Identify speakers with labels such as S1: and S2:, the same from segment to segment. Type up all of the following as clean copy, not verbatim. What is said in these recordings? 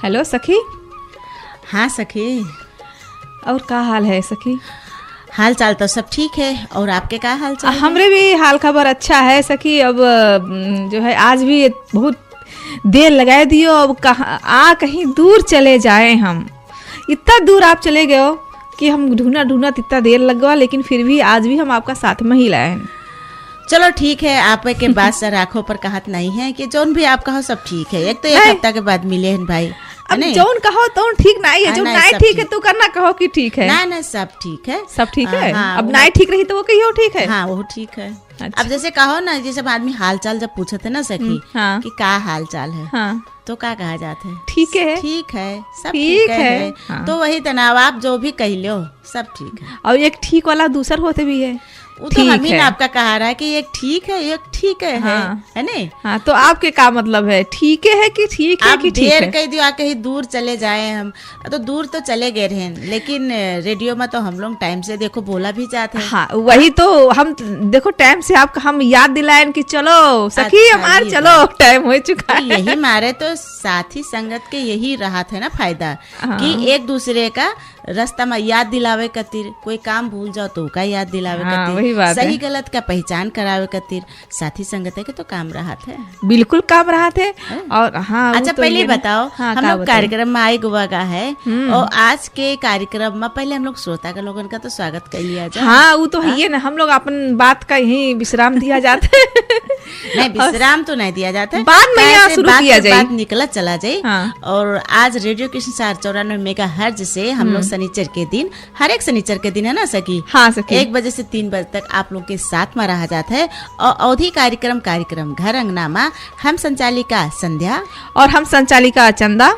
S1: Hello सखी।
S2: हाँ सखी,
S1: और का हाल है सखी?
S2: हाल चाल तो सब ठीक है, और आपके का हाल चाल है?
S1: हमरे भी हाल खबर अच्छा है सखी। अब जो है आज भी बहुत देर लगा दियो। अब कहीं दूर चले जाए हम। इतना दूर आप चले गए हो कि हम ढूंढना इतना देर लगा, लेकिन फिर भी आज भी हम आपका साथ में ही लाए हैं।
S2: चलो ठीक है, आप के बात सर आंखों पर कहत नहीं है कि जोन भी आप कहो सब ठीक है। एक तो एक हफ्ता के बाद मिले हैं भाई।
S1: अब जोन कहो तो ठीक नहीं है, जो नहीं ठीक है तो करना कहो कि ठीक है।
S2: ना सब ठीक है,
S1: सब ठीक है।
S2: हाँ,
S1: अब नहीं ठीक रही तो वो कहियो ठीक है।
S2: हाँ वो ठीक है।
S1: अच्छा।
S2: अब जैसे कहो ना, जैसे आदमी हाल चाल जब पूछते ना सखी
S1: हाँ।
S2: कि का हाल चाल है,
S1: हाँ।
S2: तो का कहा जाता है?
S1: ठीक है,
S2: ठीक है, सब
S1: ठीक
S2: ठीक है।
S1: हाँ।
S2: तो वही तनाव आप जो भी कह लो सब ठीक है।
S1: और एक ठीक वाला दूसर होते भी है।
S2: वो तो हम ही ना आपका कहा रहा है कि एक ठीक है, एक ठीक है,
S1: हाँ।
S2: है नहीं?
S1: हाँ, तो आपके का मतलब है? ठीक है कि ठीक है कि ठीक है?
S2: देर कह दियो कहीं दूर चले जाए हम, तो दूर तो चले गए रहे, लेकिन रेडियो में तो हम लोग टाइम से देखो बोला भी जाते हैं।
S1: हाँ, वही तो हम देखो टाइम से आपका हम याद दिलाएं कि चलो सखी
S2: अच्छा,
S1: हमार चलो टाइम हो चुका है।
S2: यही मारे तो साथी संगत के यही रहा था ना फायदा।
S1: हाँ।
S2: कि एक दूसरे का रास्ता में याद दिलावे खातिर, कोई काम भूल जाओ तो का याद दिलावे
S1: हाँ,
S2: खातिर,
S1: वही बात
S2: सही
S1: है।
S2: गलत का पहचान करावे खातिर साथी संगत है के तो काम रहा था।
S1: बिल्कुल काम रहा थे। और हाँ,
S2: अच्छा
S1: तो
S2: पहले
S1: ये
S2: बताओ,
S1: हाँ,
S2: हम
S1: का
S2: लोग
S1: बताओ?
S2: कार्यक्रम में आए गुआ का है, और आज के कार्यक्रम में पहले हम लोग श्रोता का लोगन का तो स्वागत कर लिया जाए।
S1: हाँ, वो तो है ना। हम लोग अपन बात का यही विश्राम दिया जाता है।
S2: नहीं, विश्राम तो नहीं दिया जाता है,
S1: बाद में यहाँ शुरू किया जाए,
S2: बात निकला चला जाए।
S1: हाँ।
S2: और आज रेडियो कृष्ण 94 मेगा हर्ज से हम लोग शनिचर के दिन, हर एक शनिचर के दिन है ना सखी,
S1: हाँ सखी,
S2: 1 बजे से 3 बजे तक आप लोग के साथ में रहा जाता है। और अवधि कार्यक्रम घर अंगनामा हम संचालिका संध्या
S1: और हम संचालिका चंदा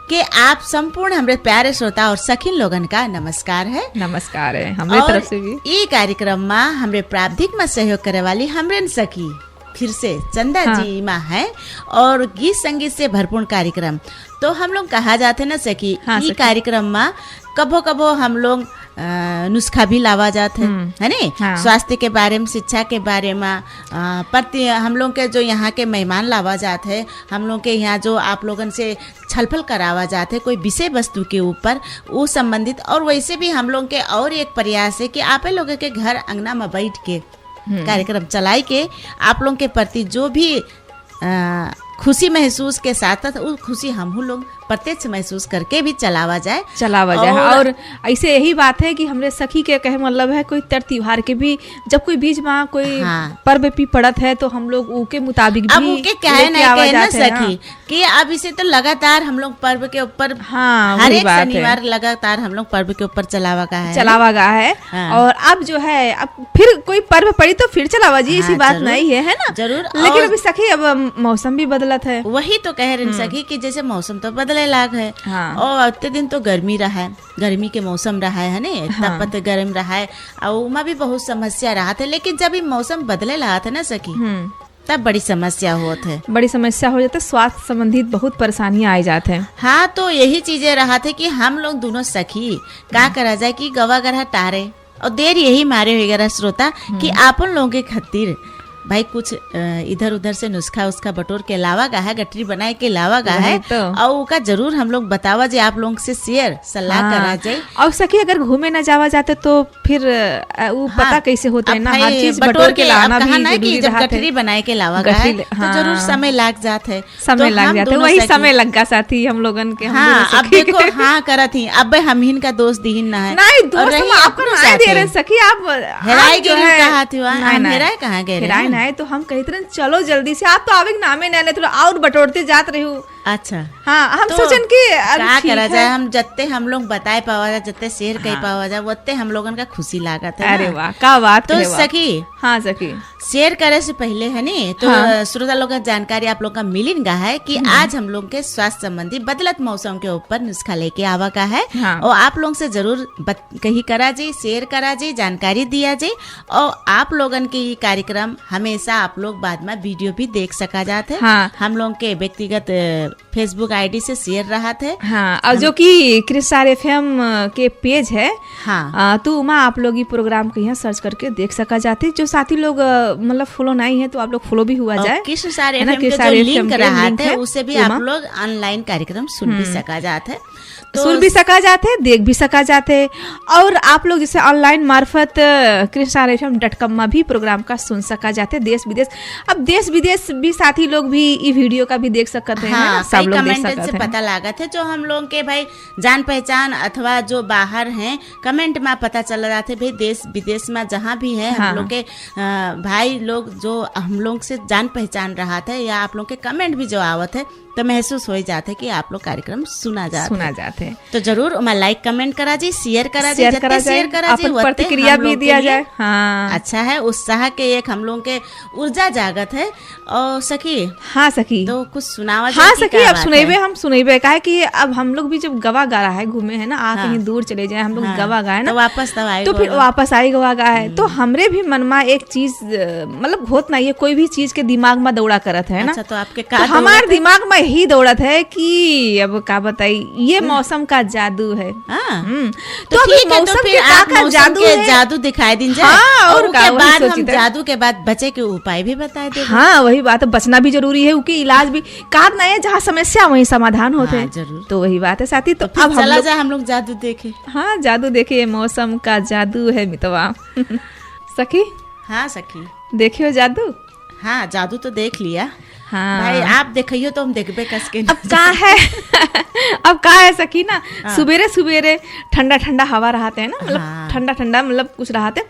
S2: के आप संपूर्ण हमारे प्यारे श्रोता और सखीन लोगन का नमस्कार है।
S1: नमस्कार है हमारे तरफ से भी।
S2: ये कार्यक्रम में हमारे प्रावधिक में सहयोग करे वाली हमरे सखी फिर से चंदा
S1: हाँ।
S2: जी माँ है, और गीत संगीत से भरपूर कार्यक्रम। तो हम लोग कहा जाते ना सखी,
S1: हाँ,
S2: ये कार्यक्रम में कबो कबो हम लोग नुस्खा भी लावा जाते है नी।
S1: हाँ।
S2: स्वास्थ्य के बारे में, शिक्षा के बारे में, प्रति हम लोग के जो यहाँ के मेहमान लावा जाते हैं, हम लोग के यहाँ जो आप लोगन से छलफल करावा जाते हैं कोई विषय वस्तु के ऊपर वो संबंधित। और वैसे भी हम लोग के और एक प्रयास है कि आप लोगों के घर अंगना में बैठ के कार्यक्रम चलाई के आप लोगों के प्रति जो भी खुशी महसूस के साथ साथ वो खुशी हम लोग प्रत्यक्ष महसूस करके भी चलावा जाए।
S1: और ऐसे यही बात है कि हमरे सखी के कहे मतलब है कोई त्योहार के भी जब कोई बीच में कोई पर्व भी पड़त है तो हम लोग उके मुताबिक भी
S2: अब उके कहे ना सखी कि अब इसे तो लगातार हम लोग पर्व के ऊपर,
S1: हाँ,
S2: हर एक शनिवार लगातार हम लोग पर्व के ऊपर चलावा गा है।
S1: हाँ। और अब जो है अब फिर कोई पर्व पड़ी तो फिर चलावा जी, ऐसी बात नहीं है ना?
S2: जरूर।
S1: लेकिन अभी सखी अब मौसम भी बदलत है।
S2: वही तो कह रहे सखी कि जैसे मौसम तो बदले लाग है।
S1: हाँ।
S2: और अत्ते दिन तो गर्मी रहा है, गर्मी के मौसम रहा है ने, तपत गर्म रहा है, और उमा भी बहुत समस्या रहा था। लेकिन जब ये मौसम बदले रहा था ना सखी, तब बड़ी समस्या होत है,
S1: बड़ी समस्या हो जाता है, स्वास्थ्य संबंधित बहुत परेशानियां आ जाते हैं।
S2: हाँ, तो यही चीजें रहा था कि हम लोग दोनों सखी क्या करा जाए कि गवा गरहा टारे, और देर यही मारे हुए श्रोता कि आपन लोगों के खातिर भाई कुछ इधर उधर से नुस्खा उसका बटोर के लावा गा है, गठरी बनाए के लावा गा है, और उका जरूर हम लोग बतावा जाए, आप लोगों से शेयर सलाह करा जाए।
S1: और सखी अगर घूमे न जावा जाते तो फिर वो पता कैसे होता है ना, हर चीज बटोर के लाना भी जरूरी
S2: जब गठरी बनाए के लावा गा है तो जरूर समय लग जाता है,
S1: समय लग जाता है। वही समय लग गया साथी हम लोगन के।
S2: हाँ, अब देखो हाँ करा थी, अब हम हिन का दोस्त दीहिन ना है,
S1: नहीं दोस्त हम आपको नहीं दे रहे सखी, आप
S2: हेराई गए कहा थी, हेराई कहाँ गए
S1: नहीं, तो हम कहते रहे चलो जल्दी से, आप तो आवे नामे नहीं ले, थोड़ा और बटोरते जात रहे हो।
S2: अच्छा
S1: हाँ, हम तो सोचन कि
S2: क्या करा जाए, हम जत्ते हम लोग बताए पावा जाए, जत्ते शेयर कही पावा जाए, वत्ते हम लोगन का खुशी लागत है।
S1: अरे वाह, क्या बात।
S2: तो सखी,
S1: हाँ सखी,
S2: शेयर करे से पहले है नी तो श्रोता लोग का जानकारी आप लोग का मिलिन गा है कि आज हम लोग के स्वास्थ्य संबंधी बदलत मौसम के ऊपर नुस्खा लेके आवा का है। और आप लोग से जरूर कही करा जाए, शेयर करा जाए, जानकारी दिया जाए। और आप लोगन के ये कार्यक्रम हमेशा आप लोग बाद में वीडियो भी देख सका जाते हैं। हम लोग के व्यक्तिगत फेसबुक आईडी से शेयर रहा थे।
S1: हाँ, और जो कि क्रिस्टार एफएम के पेज है,
S2: हाँ,
S1: तो वहाँ आप लोग ये प्रोग्राम के यहाँ सर्च करके देख सका जाते। जो साथी लोग मतलब फॉलो नहीं है तो आप लोग फॉलो भी हुआ जाए।
S2: क्रिस्टार
S1: है ना,
S2: एफएम के
S1: क्रिस्टार
S2: जो
S1: FM
S2: लिंक
S1: के
S2: रहा
S1: लिंक
S2: थे
S1: है,
S2: उससे भी
S1: उमा।
S2: आप लोग ऑनलाइन कार्यक्रम सुन भी सका जाते,
S1: सुन भी सका जाते, देख भी सका जाते। और आप लोग जैसे ऑनलाइन मार्फत cristafm.com में भी प्रोग्राम का सुन सका जाते, देश विदेश। अब देश विदेश भी साथी लोग भी ई वीडियो का भी देख सकते हैं।
S2: हाँ,
S1: सब लोग देख
S2: कमेंट से
S1: सकते हैं।
S2: पता लगा थे जो हम लोग के भाई जान पहचान अथवा जो बाहर हैं, कमेंट में पता चल रहा थे भाई देश विदेश में जहाँ भी है
S1: हाँ,
S2: हम लोग के भाई लोग जो हम लोग से जान पहचान रहा था, या आप लोग के कमेंट भी जो आवत है तो महसूस हो जाते कि आप लोग कार्यक्रम सुना जाते हैं। तो जरूर उमा लाइक कमेंट करा जी, शेयर करा जी,
S1: शेयर करा जाए, अपन प्रतिक्रिया भी दिया जाए। हाँ,
S2: अच्छा है, उत्साह के एक हम लोग के ऊर्जा जागत है। और सखी,
S1: हाँ सखी,
S2: तो कुछ सुनावा।
S1: हाँ सखी, अब सुनेबे, हम सुनेबे का है कि अब हम लोग भी जब गवा गा रहा है, घूमे है ना, कहीं दूर चले जाए हम लोग, गवा गाए ना,
S2: तो वापस तब आए,
S1: तो फिर वापस आई गवा गाए, तो हमरे भी मन में एक चीज मतलब होत नहीं है, कोई भी चीज के दिमाग में दौड़ा करत है ना।
S2: अच्छा, तो आपके
S1: तो हमारे दिमाग में यही दौड़त है कि अब का बताई, ये मौसम का जादू है।
S2: तो ठीक है, तो फिर आप मौसम के जादू दिखाई दिन जाए।
S1: हाँ, और
S2: उसके बाद हम जादू के बाद बचे के उपाय भी बताए दे।
S1: हाँ, वही बात है, बचना भी जरूरी है, क्योंकि इलाज भी काट नहीं है, जहाँ समस्या वही समाधान होते हैं।
S2: जरूर,
S1: तो वही बात है साथी। तो
S2: अब चला जाए हम लोग जादू देखे।
S1: हाँ, जादू देखे, मौसम का जादू है मितवा। सखी,
S2: हाँ सखी,
S1: देखियो जादू।
S2: हाँ, जादू तो देख लिया।
S1: हाँ
S2: भाई, आप देखियो तो हम देखबे कस के।
S1: अब का है अब का है सखी ना, सुबेरे सुबेरे ठंडा ठंडा हवा रहते है ना, मतलब ठंडा ठंडा मतलब कुछ रहते,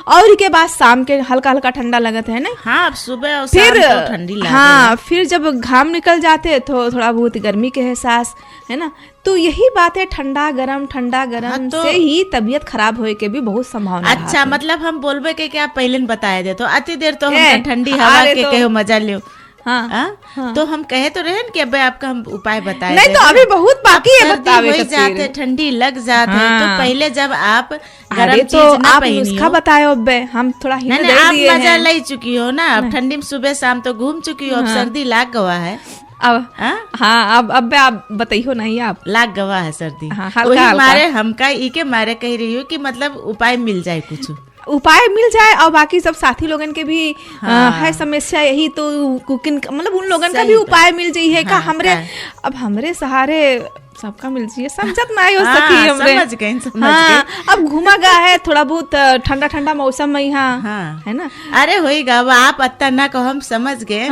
S1: और के बाद शाम के हल्का हल्का ठंडा लगता है ना।
S2: हाँ, अब सुबह और
S1: फिर
S2: शाम को ठंडी लगे।
S1: हाँ, फिर जब घाम निकल जाते तो थोड़ा बहुत गर्मी के एहसास है ना। तो यही बात है, ठंडा गरम से ही तबीयत खराब होए के भी बहुत संभावना।
S2: अच्छा, मतलब हम बोलबे के क्या पहले बताए दे, तो अति देर तो हम ठंडी हवा के कहो मजा लियो। हाँ, तो हम कहे तो रहे कि अब आपका हम उपाय बताए
S1: नहीं, तो अभी बहुत बाकी है बतावे
S2: हो जाते, ठंडी लग जाते।
S1: हाँ,
S2: तो पहले जब आप गरम चीज
S1: तो
S2: ना
S1: आप नुस्खा बताए, अब हम थोड़ा हिंट दे दिए
S2: आप मजा ले चुकी हो ना, अब ठंडी में सुबह शाम तो घूम चुकी हो, अब सर्दी लाग गवा है।
S1: अब हाँ, अब आप बताइयो नहीं, आप
S2: लाग गवा है सर्दी।
S1: हाँ,
S2: वही मारे हमका ई के मारे कह रही हो कि मतलब उपाय मिल जाए, कुछ
S1: उपाय मिल जाए। और बाकी सब साथी लोगन के भी है समस्या यही, तो कुकिंग मतलब उन लोगन का भी उपाय मिल जाइए का। हमरे अब हमरे सहारे सबका मिल जाइए, समझत नहीं हो सकी हमरे।
S2: समझ गए।
S1: हाँ, अब घुमा गा है थोड़ा बहुत ठंडा ठंडा मौसम में यहाँ है ना।
S2: अरे होएगा, आप अत्ता ना कहो, हम समझ गए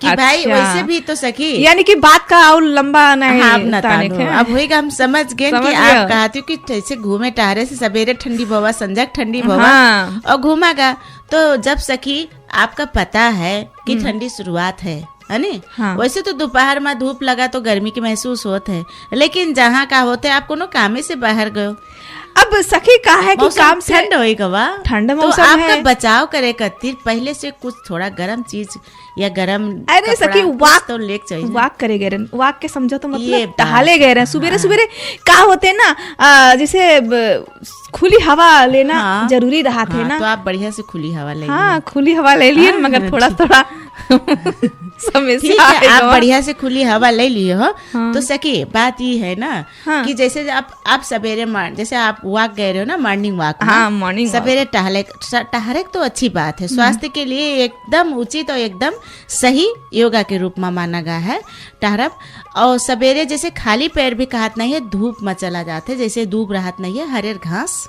S2: कि भाई वैसे भी तो सखी,
S1: यानी कि बात का और लंबा नहीं।
S2: अब होएगा, हम समझ गए कि आप कहते हो कि जैसे घूमे टहरे से सवेरे ठंडी बवा, संजक ठंडी बवा और घूमागा। तो जब सखी आपका पता है कि ठंडी शुरुआत है नहीं। वैसे तो दोपहर में धूप लगा तो गर्मी की महसूस होते है, लेकिन जहाँ का होते आप कोनो कामे से बाहर गए,
S1: अब सखी का है कि काम से
S2: ठंड होएगा,
S1: ठंड
S2: तो
S1: मौसम
S2: आपका
S1: है।
S2: बचाव करे खातिर पहले से कुछ थोड़ा गर्म चीज या गर्म
S1: अरे सखी, वाक
S2: तो लेक चाहिए।
S1: वाक करे गए रहन, वाक के समझो तो
S2: ये
S1: मतलब टहले गए रहन सुबेरे सुबेरे। का होते ना, जैसे खुली हवा लेना जरूरी रहा थे ना।
S2: तो आप बढ़िया से खुली हवा ले।
S1: हाँ, खुली हवा ले लिए, मगर थोड़ा थोड़ा समस्या
S2: है, आप बढ़िया से खुली हवा ले लिए हो। तो सखी बात ये है ना कि जैसे आप सवेरे जैसे आप वॉक गए रहे हो ना, मॉर्निंग वॉक।
S1: हाँ, मॉर्निंग
S2: सवेरे टहले तो अच्छी बात है, स्वास्थ्य के लिए एकदम उचित और एकदम सही योगा के रूप में माना गया है टहरब। और सवेरे जैसे खाली पैर भी कहत नहीं है, धूप में चला जाते, जैसे धूप रहत नहीं है, हरेर घास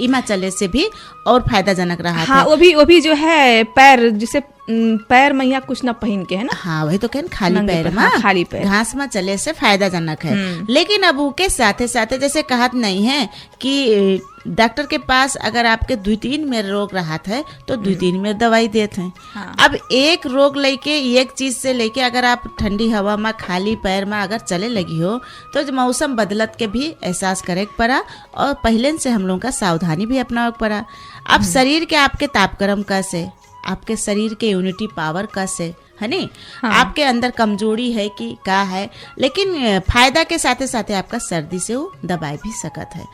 S2: इमा चले से भी और फायदाजनक रहा।
S1: हाँ, वो भी जो है पैर, जिसे पैर में या कुछ ना पहन के है ना।
S2: हाँ, वही तो कहन खाली पैर में,
S1: खाली पैर
S2: घास में चले से फायदाजनक है। लेकिन अब उसके साथे साथे जैसे कहत नहीं है कि डॉक्टर के पास अगर आपके 2-3 में रोग रहा है तो 2-3 में दवाई देते हैं। अब एक रोग लेके, एक चीज से लेके अगर आप ठंडी हवा में खाली पैर में अगर चले लगी हो तो मौसम बदलत के भी एहसास करे पड़ा, और पहले से हम लोगों का सावधानी भी अपनावे पड़ा। अब शरीर के आपके तापक्रम कैसे, आपके शरीर के यूनिटी पावर कैसे है नी, आपके अंदर कमजोरी है कि क्या है, लेकिन फायदा के साथे साथे आपका सर्दी से वो दबाई भी सकत है।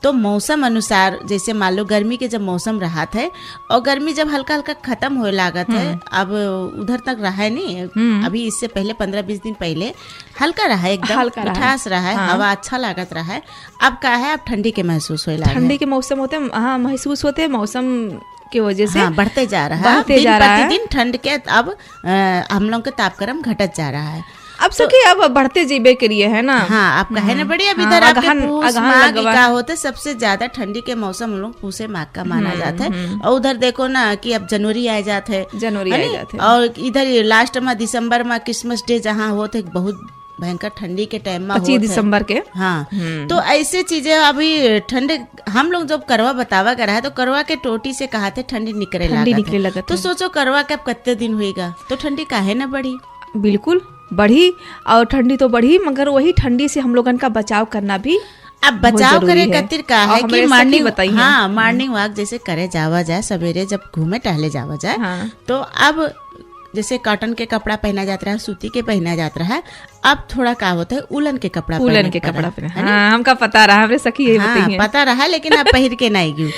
S2: तो मौसम अनुसार जैसे मान लो गर्मी के जब मौसम रहा था और गर्मी जब हल्का हल्का खत्म होए लागत है, अब उधर तक रहा है नहीं, अभी इससे पहले 15-20 दिन पहले हल्का रहा है, एकदम मिठास रहा है, हवा अच्छा लागत रहा है। अब क्या है, अब ठंडी के महसूस होए लगा,
S1: ठंडी के मौसम होते हैं, हाँ महसूस होते हैं मौसम की वजह से,
S2: हाँ, बढ़ते जा रहा है, दिन प्रतिदिन ठंड के अब हम लोग का तापक्रम घटत जा रहा है।
S1: अब सखी अब बढ़ते जीबे के लिए है ना।
S2: हाँ, आपका है ना बड़ी, अब इधर आपके पूस माघ का होता है, सबसे ज्यादा ठंडी के मौसम हम लोग पूसे माघ का माना जाता है। और उधर देखो ना कि अब जनवरी आ जाते है,
S1: जनवरी आ जाते है,
S2: और इधर लास्ट में दिसंबर में क्रिसमस डे जहाँ होते बहुत भयंकर ठंडी के टाइम में
S1: 25 दिसंबर के।
S2: हाँ, तो ऐसे चीजें अभी ठंड हम लोग जब करवा बतावा करा है तो करवा के टोटी से कहा थे ठंडी निकले लगा, तो सोचो करवा के अब कितने दिन होएगा, तो ठंडी काहे न बढ़ी।
S1: बिल्कुल बढ़ी, और ठंडी तो बढ़ी, मगर वही ठंडी से हम लोगन का बचाव करना भी
S2: अब बचाव करे खातिर का है कि मॉर्निंग वॉक जैसे करे जावा जाए, सवेरे जब घूमे टहले जावा जाए, हाँ। तो अब जैसे कॉटन के कपड़ा पहना जाता है, सूती के पहना जाता है, अब थोड़ा का होता है उलन के कपड़ा
S1: पहना, हाँ, हमका पता रहा, हमरे सखी यही बताई है,
S2: पता रहा, लेकिन आप पहिर के नहीं गई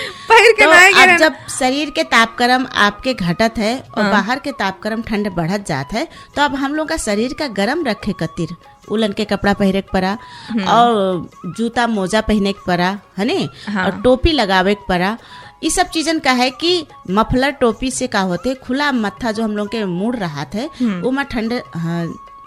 S1: तो
S2: अब जब शरीर के तापक्रम आपके घटत है और बाहर के तापक्रम ठंड बढ़त जात है, तो अब हम लोग का शरीर का गर्म रखे खातिर उलन के कपड़ा पहने के पड़ा, और जूता मोजा पहने के पड़ा है ने, और टोपी लगावे के पड़ा। ये सब चीजन का है कि मफलर टोपी से का होते खुला मत्था जो हम लोग के मुड़ रहा थे वो में ठंड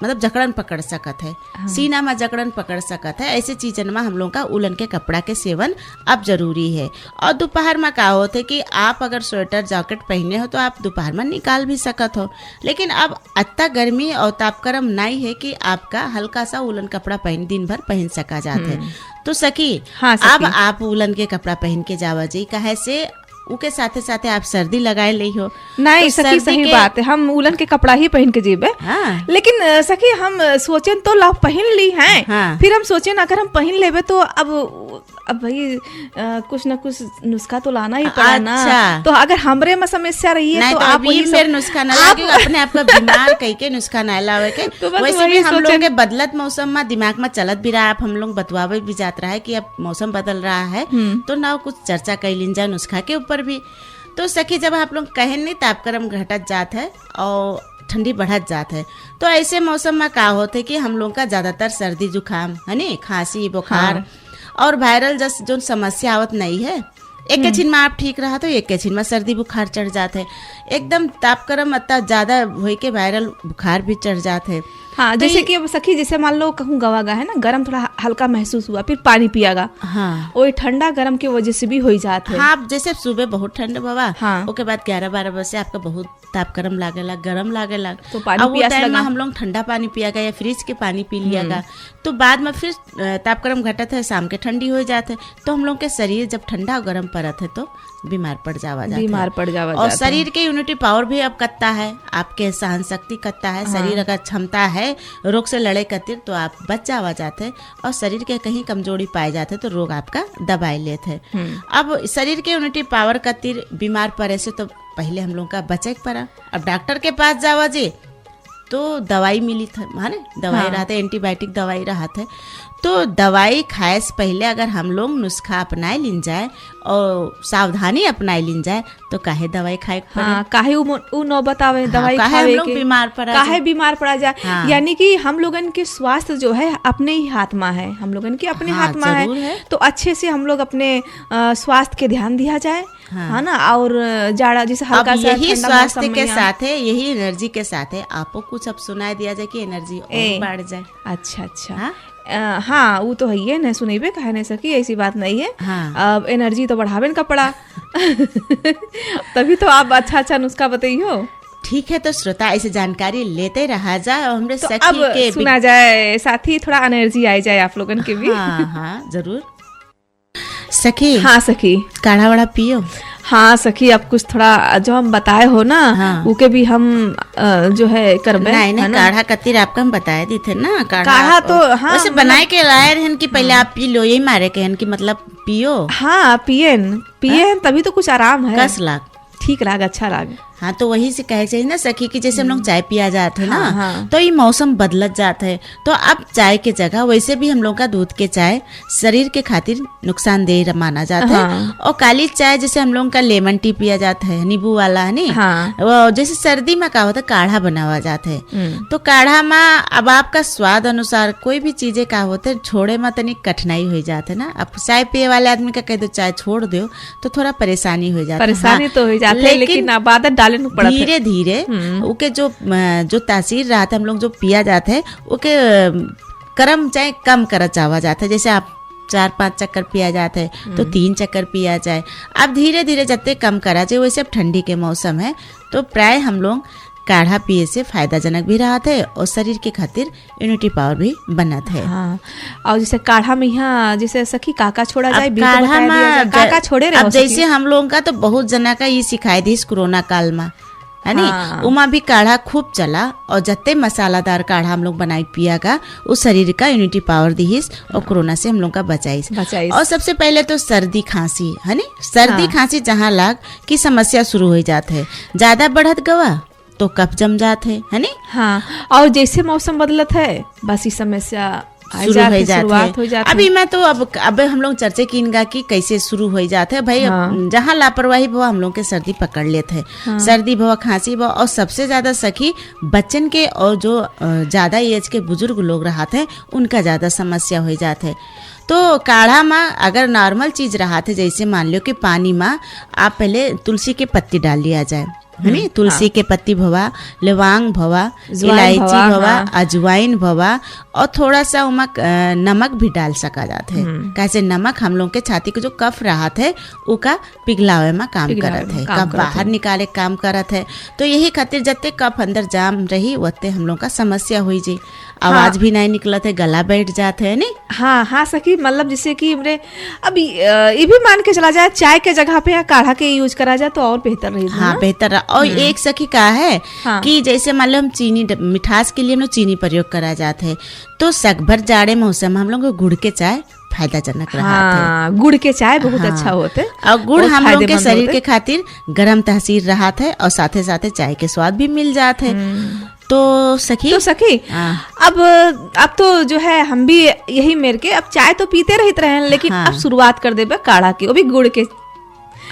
S2: मतलब जकड़न पकड़ सकत है, सीना में जकड़न पकड़ सकत है, ऐसे चीजन में हम लोग का उलन के कपड़ा के सेवन अब जरूरी है। और दोपहर में का होते कि आप अगर स्वेटर जैकेट पहने हो तो आप दोपहर में निकाल भी सकत हो, लेकिन अब अत्ता गर्मी और तापक्रम नहीं है कि आपका हल्का सा उलन कपड़ा पहन दिन भर पहन सका जाता है। तो सखी,
S1: हाँ,
S2: अब आप उलन के कपड़ा पहन के जावा जी, कहे से उके साथे साथे आप सर्दी लगाए ली हो।
S1: नहीं तो सखी, सही बात है, हम उलन के कपड़ा ही पहन के जीबे, हाँ। लेकिन सखी हम सोचें तो ला पहन ली हैं, हाँ। फिर हम सोचें अगर हम पहन लेबे तो अब भाई कुछ न कुछ नुस्खा तो लाना ही पड़ा ना, तो अगर हमरे में समस्या रही है तो आप वही
S2: फिर नुस्खा ना लागे, अपने आप को बीमार कह के नुस्खा ना लावे के। तो वैसे भी हम लोग के बदलत मौसम में दिमाग में चलत भी रहा, आप हम लोग बतवावे भी जात रहा है कि अब मौसम बदल रहा है, तो ना कुछ चर्चा कर लीन जाए नुस्खा के ऊपर भी। तो सखी, जब आप लोग कहें नहीं तापक्रम घटत जात है और ठंडी बढ़त जात है, तो ऐसे मौसम में का होते कि हम लोग का ज्यादातर सर्दी जुकाम है नी, खांसी बुखार, हाँ। और वायरल जैसे जो समस्या आवत नहीं है, एक के छिन में आप ठीक रहा तो एक के छिन में सर्दी बुखार चढ़ जाते है, एकदम तापक्रम अत्ता ज्यादा हो के वायरल बुखार भी चढ़ जाते है।
S1: हाँ, तो जैसे कि अब सखी जैसे मान लो कहूँ गवागा है ना, गर्म थोड़ा हल्का महसूस हुआ, फिर पानी पियागा, हाँ, वही ठंडा गर्म की वजह से भी हो जाता है।
S2: हाँ, जैसे सुबह बहुत ठंड बाबा, हाँ, उसके बाद 11-12 बजे से आपका बहुत तापक्रम लागेला, गर्म लागेला, तो पानी पिया हम लोग ठंडा पानी पियागा या फ्रिज के पानी पी लियागा, तो बाद में फिर तापक्रम घटत है, शाम के ठंडी हो जाते है, तो हम लोग के शरीर जब ठंडा और गर्म पड़त है तो बीमार पड़ जावा और शरीर के इम्यूनिटी पावर भी अब कत्ता है, आपके सहन शक्ति कत्ता है, शरीर अगर क्षमता है रोग से लड़े खातिर तो आप बच जावा जाते, और शरीर के कहीं कमजोरी पाए जाते तो रोग आपका दबाई लेते हैं। अब शरीर के इम्यूनिटी पावर खातिर बीमार पड़े से तो पहले हम लोग का बचे पड़ा, अब डॉक्टर के पास जावा जी तो दवाई मिली था, माने दवाई, हाँ। रहते एंटीबायोटिक दवाई रहते, तो दवाई खाए से पहले अगर हम लोग नुस्खा अपनाए लिन जाए और सावधानी अपनाए लिन जाए तो काहे दवाई खाए,
S1: हाँ, काहे उ नौबत आवे दवाई
S2: खाए
S1: खावे
S2: हम लोग
S1: बीमार पड़ा जाए, हाँ। यानी कि हम लोगन के स्वास्थ्य जो है अपने ही हाथ में है, हम लोगन के अपने हाथ में है, तो अच्छे से हम लोग अपने स्वास्थ्य के ध्यान दिया जाए, हाँ ना, और जाड़ा जैसे हल्का सा
S2: यही स्वास्थ्य के साथ है, यही एनर्जी के साथ है, आपको कुछ अब सुनाई दिया जाए कि एनर्जी और बढ़ जाए।
S1: अच्छा, हाँ, वो तो है ही है, नहीं सुनेबे कहे नहीं सकी, ऐसी बात नहीं है, हाँ। अब एनर्जी तो बढ़ावे का पड़ा तभी तो आप अच्छा नुस्खा बताइयो।
S2: ठीक है, तो श्रोता ऐसी जानकारी लेते रहा जाए और हमरे
S1: तो सखी के सुना जाए, साथ ही थोड़ा एनर्जी आई जाए आप लोगन के भी।
S2: हाँ, जरूर सखी।
S1: हाँ सखी,
S2: काढ़ा वाढ़ा पियो।
S1: हाँ सखी, अब कुछ थोड़ा जो हम बताए हो ना, हाँ। उके भी हम जो है करबे।
S2: नहीं, काढ़ा कतिर आपका हम बताए दी थे ना,
S1: काढ़ा तो हाँ,
S2: वैसे बनाए के लाए रहन कि पहले आप पी लो, यही मारे के कि मतलब पियो।
S1: हाँ, पिए तभी तो कुछ आराम है,
S2: कस लाग
S1: ठीक लाग, अच्छा लाग।
S2: हाँ तो वही से कहे चाहिए ना सखी कि जैसे हम लोग चाय पिया जाते हैं ना,
S1: हाँ।
S2: तो ये मौसम बदलत जाता है, तो अब चाय के जगह वैसे भी हम लोग का दूध के चाय शरीर के खातिर नुकसानदेह माना जाता है। और काली चाय जैसे हम लोग का लेमन टी पिया जाता है, नींबू वाला है नी, वो जैसे सर्दी में का होता है काढ़ा बनावा जाता है, तो काढ़ा में अब आपका स्वाद अनुसार कोई भी चीजें का होते छोड़े में तनिक कठिनाई हो जाते है ना। अब चाय पिए वाले आदमी का कह दो चाय छोड़ दो तो थोड़ा परेशानी हो जाती है।
S1: परेशानी तो हो जाती है, लेकिन अब आदत डाले न पड़त है।
S2: धीरे धीरे उके जो तासीर रहता है हम लोग जो पिया जाता है उके करम चाहे कम कर चावा जाता है। जैसे आप 4-5 चक्कर पिया जाता है तो 3 चक्कर पिया जाए। अब धीरे धीरे जब कम करा जाए, वैसे अब ठंडी के मौसम है तो प्राय हम लोग काढ़ा पिए से फायदाजनक भी रहा है और शरीर के खातिर इम्यूनिटी पावर भी बनत है।
S1: हाँ। और जैसे काढ़ा में यहाँ जैसे सखी काका छोड़ा जाए,
S2: काढ़ा में
S1: काका छोड़े रहे।
S2: अब जैसे हम लोगों का तो बहुत जना का ये सिखाई दी कोरोना काल में है नी, उमा भी काढ़ा खूब चला और जत्ते मसालादार काढ़ा हम लोग बनाई पियागा उस शरीर का इम्यूनिटी पावर दीहिस और कोरोना से हम लोग का बचाइस। और सबसे पहले तो सर्दी खांसी है नी, सर्दी खांसी जहाँ लाग की समस्या शुरू हो जाते है, ज्यादा बढ़त गवा तो कफ जम जाते है नी।
S1: हाँ। और जैसे मौसम बदलत है बस ये समस्या
S2: शुरू हो जाते है। अभी मैं तो अब हम लोग चर्चा कीनगा कि कैसे शुरू हो जाते है भाई। जहाँ लापरवाही भवा हम लोग के सर्दी पकड़ लेते हैं। हाँ। सर्दी भवा, खांसी भवा, और सबसे ज्यादा सखी बच्चन के और जो ज्यादा एज के बुजुर्ग लोग रहते हैं उनका ज्यादा समस्या हो जाते है। तो काढ़ा में अगर नॉर्मल चीज रहा थे, जैसे मान लो कि पानी में आप पहले तुलसी के पत्ती डाल लिया जाए है नी, तुलसी के पत्ती भवा, लवांग भवा, इलायची भवा, अजवाइन भवा, और थोड़ा सा उमा नमक भी डाल सका जाता है। कैसे नमक हम लोग के छाती के जो कफ रहा है उका पिघलावे में काम करत है, कफ बाहर निकाले काम करत है। तो यही खातिर जत्ते कफ अंदर जाम रही वत्ते हम लोग का समस्या हुई जी, आवाज भी नहीं निकलत है, गला बैठ जाते है नी।
S1: हाँ हाँ सखी, मतलब जैसे कि हमने अभी ये भी मान के चला जाए चाय के जगह पे या काढ़ा के यूज करा जाए तो और बेहतर रही।
S2: हाँ बेहतर। और एक सखी का है कि जैसे मान लो हम चीनी मिठास के लिए हम लोग चीनी प्रयोग करा जाते है, तो सकभर जाड़े मौसम हम लोग गुड़ के चाय फायदाजनक रहा है।
S1: गुड़ के चाय बहुत अच्छा होते
S2: और गुड़ हम लोग के शरीर के खातिर गर्म तासीर रहा है और साथे साथे चाय के स्वाद भी मिल जाते है। तो सखी अब तो जो है हम भी यही मेर के अब चाय तो पीते रहते रहे, लेकिन अब शुरुआत कर देबे काढ़ा के, वो भी गुड़ के।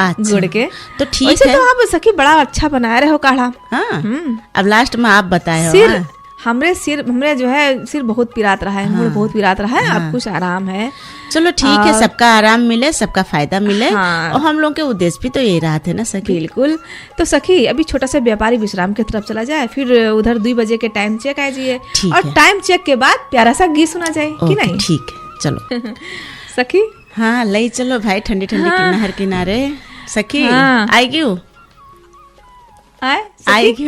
S2: अच्छा।
S1: गुड़ के
S2: तो ठीक है।
S1: तो आप सखी बड़ा अच्छा बनाए रहे हो काढ़ा।
S2: हाँ। अब लास्ट में आप बताए
S1: हो। हमरे जो है सिर बहुत पिरात रहा है, मुड़ बहुत पिरात रहा है। अब कुछ आराम है।
S2: चलो ठीक है, सबका आराम मिले, सबका फायदा मिले। और हम लोग के उद्देश्य भी तो यही रहा थे ना सखी।
S1: बिल्कुल। तो सखी अभी छोटा सा व्यापारी विश्राम की तरफ चला जाए, फिर उधर 2 बजे के टाइम चेक आ जाइए और टाइम चेक के बाद प्यारा सा गीत सुना जाए कि नहीं?
S2: ठीक है चलो
S1: सखी।
S2: हाँ ले चलो भाई, ठंडी ठंडी नहर किनारे सखी। आएगी आएगी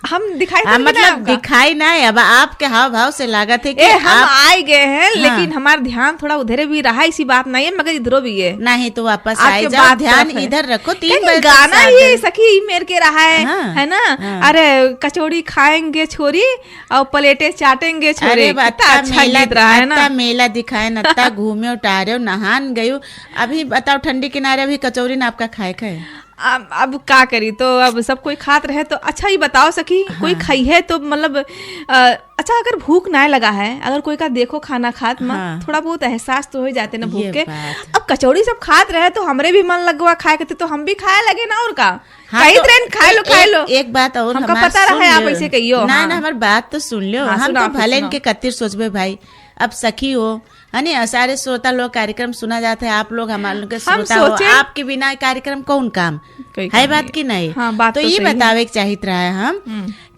S1: हम दिखाई
S2: मतलब दिखाई ना है, अब आपके हाव भाव से लागत है कि
S1: हम आए गए हैं। लेकिन हमारा ध्यान थोड़ा उधर भी रहा, इसी बात नहीं है, मगर इधरो भी है।
S2: नहीं तो वापस आए जाओ, ध्यान इधर रखो। 3 बजे
S1: गाना ही सखी मेर के रहा है ना। अरे कचौड़ी खाएंगे छोरी और प्लेटें चाटेंगे छोरी, अच्छा गीत रहा है ना।
S2: मेला दिखाए नत्ता घूमे उतारे नहान गयो। अभी बताओ ठंडी किनारे अभी कचौरी ना आपका खाए
S1: अब का करी, तो अब सब कोई खात रहे तो अच्छा ही बताओ सखी। कोई खाई है तो मतलब अच्छा, अगर भूख ना लगा है, अगर कोई का देखो खाना खात में थोड़ा बहुत एहसास तो हो जाते ना भूख के। अब कचौड़ी सब खात रहे तो हमरे भी मन लगवा खाए के, तो हम भी खाए लगे ना। और का कई ट्रेन खाए लो।
S2: एक बात और
S1: हमका पता रहा है, आप ऐसे कहियो
S2: ना हमारी बात तो सुन लो। हम तो भले इनके कत्तिर सोचबे भाई, अब सखी हो है नी, सारे श्रोता लोग कार्यक्रम सुना जाते हैं। आप लोग हमारे लोग के श्रोता हो, आपके बिना कार्यक्रम कौन काम है, बात की नहीं। तो ये बतावे चाहिए रहा है हम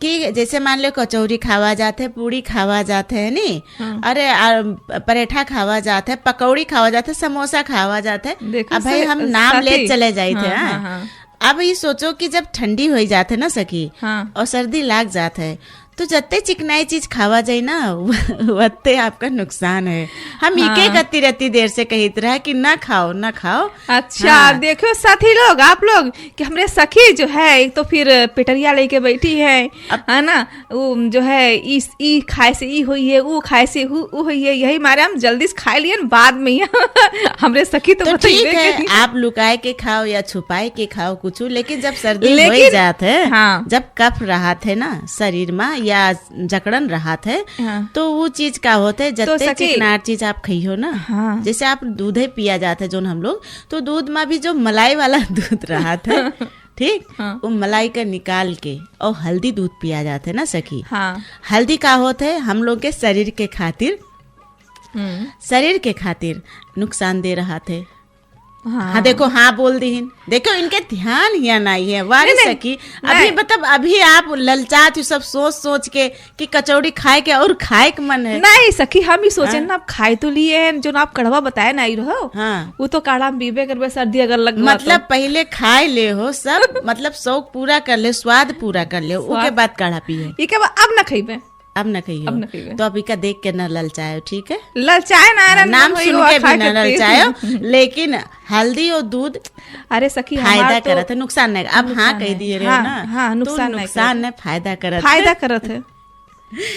S2: कि जैसे मान लो कचौरी खावा जाते है, पूड़ी खावा जाते है नी, अरे पराठा खावा जाते है, पकौड़ी खावा जाते है, समोसा खावा जाते है। अब भाई हम नाम ले चले जाए थे। अब ये सोचो कि जब ठंडी हो जाते ना सखी और सर्दी लाग जाते है तो जत्ते चिकनाई चीज खावा जाए ना वत्ते आपका नुकसान है। हम इके गति रहती देर से कहते रहा कि ना खाओ ना खाओ।
S1: अच्छा हाँ। देखो साथी लोग, आप लोग कि हमरे सखी जो है एक तो फिर पिटरिया लेके बैठी है ना, वो जो है ई खाए से ई हुई है, वो खाए से वो हुई है, यही मारे हम जल्दी से खाए लिए बाद में ही हमरे सखी तो
S2: ठीक है, आप लुकाए के खाओ या छुपाए के खाओ कुछ, लेकिन जब सर्दी हो जात है, हाँ। जब कफ रहा थे ना शरीर में या जकड़न रहा थे, हाँ। तो वो चीज का होता है जत्ते चिकनार चीज आप खाइयो ना, हाँ। जैसे आप दूधे पिया जाता है जो हम लोग, तो दूध में भी जो मलाई वाला दूध रहा था ठीक, हाँ। वो मलाई का निकाल के और हल्दी दूध पिया जाते ना सखी, हाँ। हल्दी का होता है हम लोग के शरीर के खातिर, शरीर के खातिर नुकसान दे रहा थे। हाँ देखो, हाँ बोल दी, देखो इनके ध्यान ही नहीं है वारी सकी। अभी मतलब अभी आप ललचात सब सोच सोच के कि कचौड़ी खाए के और खाए के मन है
S1: नहीं सखी, हम ही सोचे ना आप खाए तो लिए हैं, जो ना आप कड़वा बताए नहीं रहो, हाँ। वो तो काढ़ा बीबे करबे सर्दी अगर लग
S2: मतलब तो। पहले खाए ले हो सब मतलब शौक पूरा कर ले, स्वाद पूरा कर ले, उसके बाद काढ़ा पिए,
S1: ये क्या अब न खाइबे,
S2: अब न कहियो, तो अभी का देख के न ललचायो, ठीक है,
S1: ललचाए ना,
S2: नाम सुन के भी न ललचायो, लेकिन हल्दी और दूध
S1: अरे सखी
S2: फायदा करत है, नुकसान नहीं। अब हाँ कह दिए रहे ना,
S1: हाँ नुकसान
S2: नहीं, फायदा करत
S1: है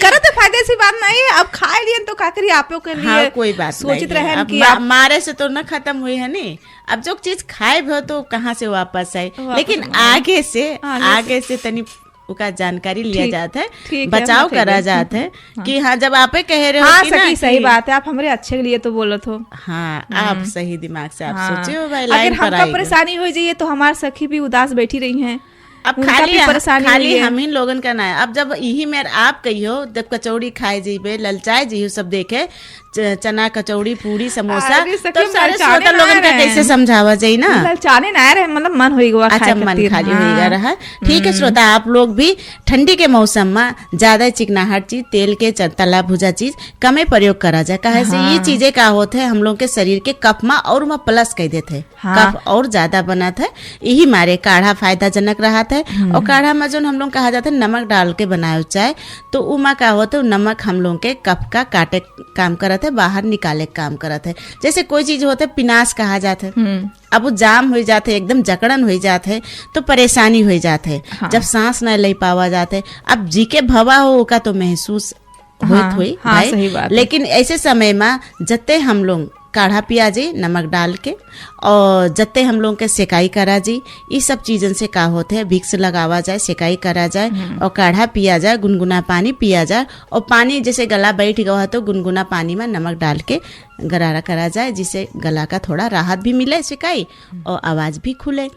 S1: करत है, फायदे से बात नहीं है। अब खाए लिए तो का करी आपो के लिए,
S2: हाँ, कोई बात
S1: सोचित रहे कि
S2: मारे से तो न खत्म हुई है नी, अब जो चीज खाए भी तो कहाँ से वापस आए, लेकिन आगे से तनी का जानकारी लिया जाता है, बचाव करा जाता है कि हाँ जब आप कह रहे हो
S1: हाँ, सही सही बात है, आप हमारे अच्छे के लिए तो बोलो तो,
S2: हाँ आप सही दिमाग से आप सोचे हो भाई,
S1: अगर हमका परेशानी हो जाइए तो हमारी सखी भी उदास बैठी रही हैं,
S2: अब खाली हम ही लोगन का ना है। अब जब यही में आप कहियो जब कचौड़ी खाए जीबे ललचाए जी सब देखे चना कचौड़ी पूरी समोसा, तो सारे श्रोता लोगन का कैसे समझावा जाए ना,
S1: ललचाने ना रहे, मतलब मन होगा,
S2: अच्छा मन खाली होगा रहा, ठीक है। श्रोता आप लोग भी ठंडी के मौसम में ज्यादा चिकनाहट चीज, तेल के तला भुजा चीज कमे प्रयोग करा जाए, कहे से ये चीजें का होते है हम लोग के शरीर के कफ में और में प्लस कह देते है, कफ और ज्यादा बना था, यही मारे काढ़ा फायदाजनक रहा था। और काढ़ा में जो हम लोग कहा जाता है नमक डाल के बनाए चाहे, तो उमा का होता है नमक हम लोग के कफ का काटे काम करते है, बाहर निकाले काम करते है। जैसे कोई चीज होता है पिनास कहा जाता है, अब वो जाम हो जाते है, एकदम जकड़न हो जाते है, तो परेशानी हो जाते है, हाँ। जब सांस न ले पावा जाते, अब जी के भवा हो का तो महसूस
S1: हाँ,
S2: हुई
S1: हाँ, भाई, सही बात
S2: लेकिन ऐसे समय में जते हम लोग काढ़ा पिया जी नमक डाल के, और जत्ते हम लोग के सेकाई करा जी, ये सब चीजन से का होते है, विक्स लगावा जाए, सेकाई करा जाए और काढ़ा पिया जाए, गुनगुना पानी पिया जाए, और पानी जैसे गला बैठ गया तो गुनगुना पानी में नमक डाल के गरारा करा जाए, जिससे गला का थोड़ा राहत भी मिले, सेकाई और आवाज भी खुले।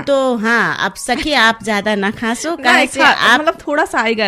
S2: तो हाँ अब सखी आप ज्यादा ना खासो,
S1: आप मतलब थोड़ा सा आएगा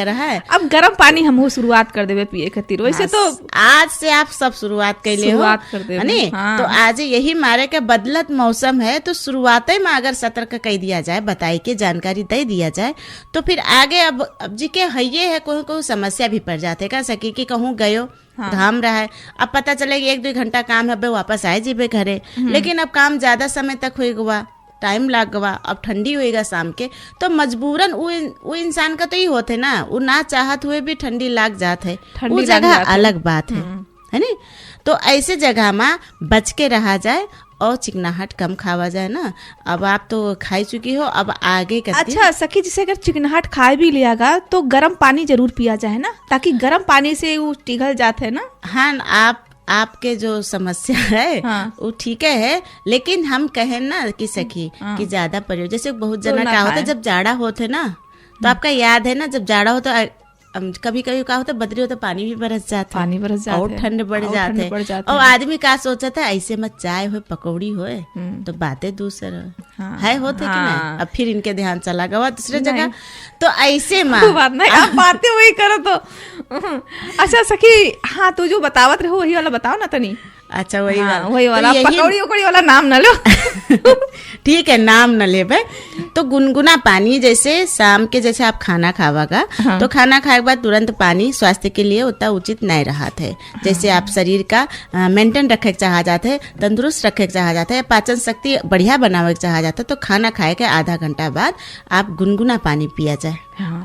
S1: रहा है। अब गर्म पानी हम शुरुआत कर देवे पिए खातिर, वैसे तो
S2: आज से आप सब शुरुआत कर ले
S1: हाँ।
S2: तो आज यही मारे के बदलत मौसम है, तो शुरुआत में अगर सतर्क कह दिया जाए, बताई के जानकारी दे दिया जाए, तो फिर आगे अब जी के है कोई समस्या भी पड़ जाते का सकी कि कहूँ गयो हाँ। घाम रहा है, अब पता चले 1-2 घंटा काम है वापस आए जीबे घरे, लेकिन अब काम ज्यादा समय तक होगा, टाइम लग गवा, अब ठंडी होएगा शाम के, तो मजबूरन वो इंसान का तो ही होते ना, वो ना चाहत हुए भी ठंडी लाग जात है, वो जगह अलग बात है नी। तो ऐसे जगह में बच के रहा जाए और चिकनाहट कम खावा जाए ना। अब आप तो खाई चुकी हो, अब आगे करती।
S1: अच्छा सखी, जैसे अगर चिकनाहट खाए भी लियागा तो गर्म पानी जरूर पिया जाए ना, ताकि गर्म पानी से वो पिघल जाते है ना।
S2: हाँ आपके जो समस्या है हाँ। वो ठीक है, लेकिन हम कहें ना कि सखी हाँ। कि ज्यादा प्रयोग, जैसे बहुत जना क्या होता है जब जाड़ा होते ना, तो आपका याद है ना जब जाड़ा हो तो कभी कभी क्या होता है बदरी होता पानी भी बरस जाता है और ठंड बढ़ जाते हैं, और आदमी का सोचा था ऐसे में चाय हो पकौड़ी हो तो बातें दूसर हाँ, है होते हाँ, कि नहीं। अब फिर इनके ध्यान चला गया दूसरे जगह, तो ऐसे में
S1: बातें वही करो तो अच्छा सखी हाँ, तू जो बतावत रहो वही वाला बताओ ना तनी।
S2: अच्छा वही
S1: हाँ, वही वाला तो पकौड़ी उकौड़ी वाला नाम न लो
S2: ठीक है नाम न ले भाई। तो गुनगुना पानी, जैसे शाम के जैसे आप खाना खावागा हाँ। तो खाना खाए के बाद तुरंत पानी स्वास्थ्य के लिए उतना उचित नहीं रहा थे। जैसे आप शरीर का मेंटेन रखे चाह जाते हैं, तंदुरुस्त रखे चाह जाते हैं, पाचन शक्ति बढ़िया बनावे चाह जाता है, तो खाना खाए के आधा घंटा बाद आप गुनगुना पानी पिया जाए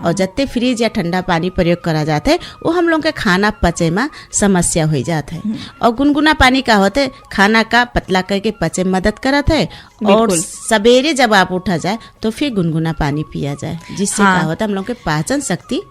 S2: और जत्ते फ्रिज या ठंडा पानी प्रयोग करा जाता है वो हम लोग के खाना पचे में समस्या हो जाता है। और गुनगुना पानी का होता है खाना का पतला करके पचे में मदद करता है। और सवेरे जब आप उठा जाए तो फिर गुनगुना पानी पिया जाए, जिससे क्या होता है हम लोग के पाचन शक्ति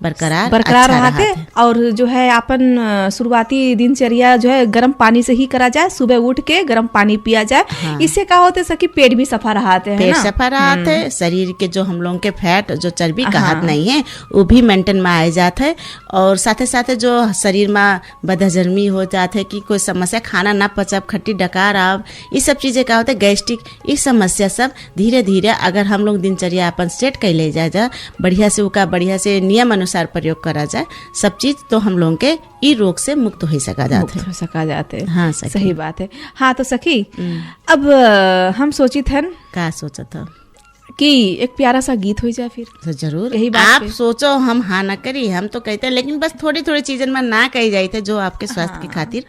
S2: बरकरार अच्छा
S1: रहते। और जो है अपन शुरुआती दिनचर्या जो है गर्म पानी से ही करा जाए, सुबह उठ के गर्म पानी पिया जाए। हाँ। इससे क्या होते सकी पेट भी सफा रहते हैं,
S2: पेट सफा रहते है, शरीर के जो हम लोगों के फैट जो चर्बी कहत नहीं है वो भी मेंटेन में आ जाता है। और साथे साथे जो शरीर में बदहजमी हो जाते है कि कोई समस्या खाना ना पचब, खट्टी डकार आव, ये सब चीजें क्या होते है गैस्ट्रिक, ये समस्या सब धीरे धीरे अगर हम लोग दिनचर्या अपन सेट कर ले जाए बढ़िया से उका बढ़िया से नियम अनुसार प्रयोग करा जाए सब चीज, तो हम लोगों के ई रोग से मुक्त हो सका जाते।
S1: हाँ सही बात है। हाँ तो सखी अब हम सोची थे
S2: का सोचा था
S1: कि एक प्यारा सा गीत हो जाए फिर।
S2: तो जरूर यही बात आप सोचो, हम हाँ ना करी, हम तो कहते हैं लेकिन बस थोड़ी थोड़ी चीजन में ना कही जाए थे जो आपके स्वास्थ्य के खातिर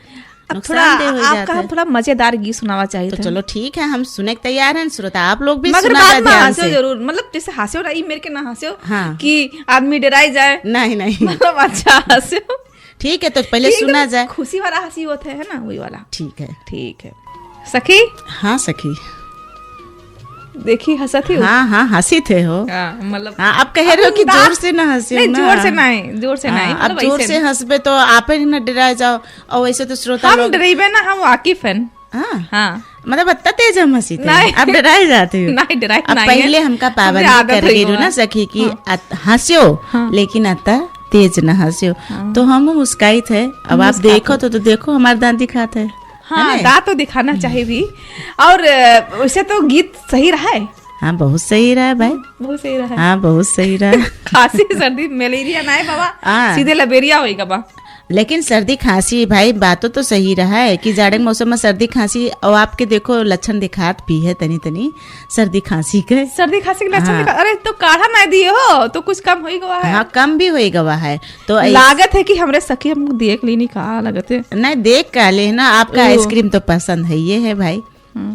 S1: आपका थोड़ा मजेदार गीत सुनावा चाहिए।
S2: तो चलो ठीक है, हम सुने के तैयार हैं श्रोता, आप लोग भी
S1: मगर बाद में हंसो जरूर, मतलब जैसे हंसो ना मेरे के ना हंसो। हाँ। कि आदमी डराई जाए,
S2: नहीं
S1: मतलब अच्छा हंसो।
S2: ठीक है तो पहले सुना जाए,
S1: खुशी वाला हंसी होता है ना वही वाला।
S2: ठीक है
S1: सखी।
S2: हाँ सखी
S1: देखी हंसा थी।
S2: हाँ हंसी थे हो,
S1: मतलब
S2: आप कह रहे हो कि जोर से ना हंसियो ना।
S1: जोर से नहीं
S2: अब जोर से हंसबे तो आप ही ना डरा जाओ। और वैसे तो श्रोता
S1: हम डराइबे ना, हम वाकिफ हैं।
S2: हाँ मतलब इतना तेज हम हंसी थे, आप डराए जाते हो।
S1: नहीं डराए नहीं,
S2: पहले हमका पाबंदी कर गई ना सखी कि हंसियो लेकिन अत्ता तेज ना हंसियो। तो हम मुस्काई थे। अब आप देखो तो देखो हमारे दांत दिखाते है।
S1: हाँ दांत तो दिखाना चाहिए भी। और वैसे तो गीत सही रहा है।
S2: हाँ बहुत सही रहा है भाई,
S1: बहुत सही रहा है।
S2: हाँ बहुत सही रहा है।
S1: खांसी सर्दी मलेरिया ना है बाबा, सीधे लबेरिया होएगा बा।
S2: लेकिन सर्दी खांसी भाई बातों तो सही रहा है कि जाड़े के मौसम में सर्दी खांसी, और आपके देखो लक्षण दिखात भी है तनी सर्दी खांसी के
S1: लक्षण दिखा। अरे तो काढ़ा ना दिए हो तो कुछ कम हो गवा है।
S2: हाँ कम भी हो गवा है। तो
S1: लागत है कि हमरे सखी हम देख ली नहीं कहा लागत है।
S2: नहीं देख का ले ना, आपका आइसक्रीम तो पसंद है ये है भाई,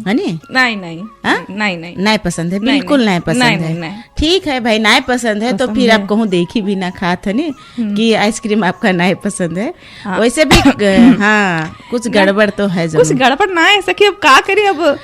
S2: है नहीं पसंद है, बिल्कुल नहीं पसंद है। ठीक है भाई नहीं पसंद है तो फिर आप कहूँ देखी भी ना खात है कि आइसक्रीम आपका नहीं पसंद है। वैसे भी हाँ कुछ गड़बड़ तो है,
S1: कुछ गड़बड़ ना है सखी। अब का करें, अब